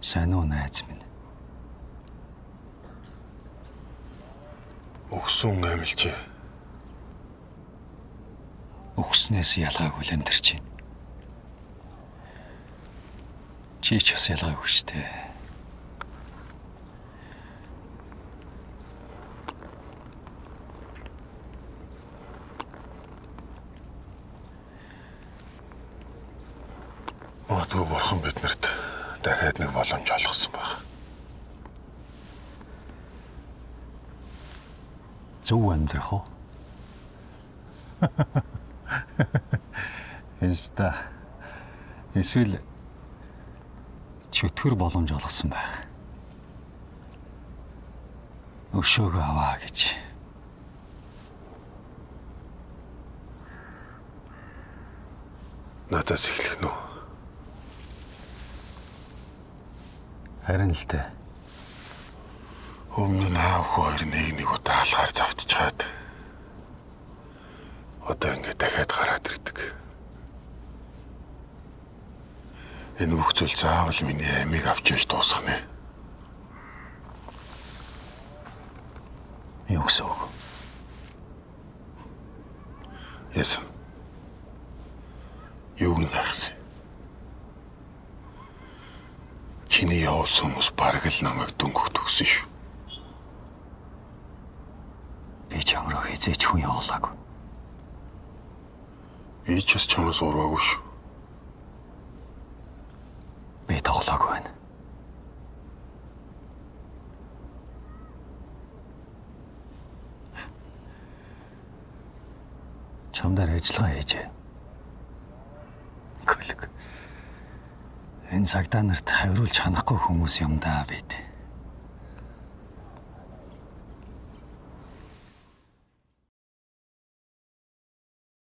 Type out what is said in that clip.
Сайн уу найз минь? Өгсөн амилжээ. Өгснээс ялгаагүй л энэ чинь. Чи ч бас ялгаагүй шүү дээ. Магадгүй бурхан биднэрт дахиад нэг боломж олгосон байх. Зөв амьдрах уу? Эсвэл чөтгөр боломж олгосон байх. Өшөөгөө аваа гэж. Надаас эхлэх нь үү? Харин л дээ. Өмнө нь аав хоёр нэг удаа алхаар завтчихад одоо ингэ дахиад гараад ирдэг. Энэ бүх зүйл заавал миний амийг авч яж дуусгах нэ. Юу гэсэн үг? Яс. Юу гэнэхсэн? Чиний явуулсан хүмүүс бараг л намайг дөнгөх төгсөн шүү. Би чамраа хизээч хүн явуулаагүй. Би ч бас чамаас ураагүй шүү. Би тоглоогүй байна. Чамдаар ажиллагаа хийжээ. Гүлэг. Энэ цагдаа нарт хариулж ханахгүй хүмүүс юм даа бид.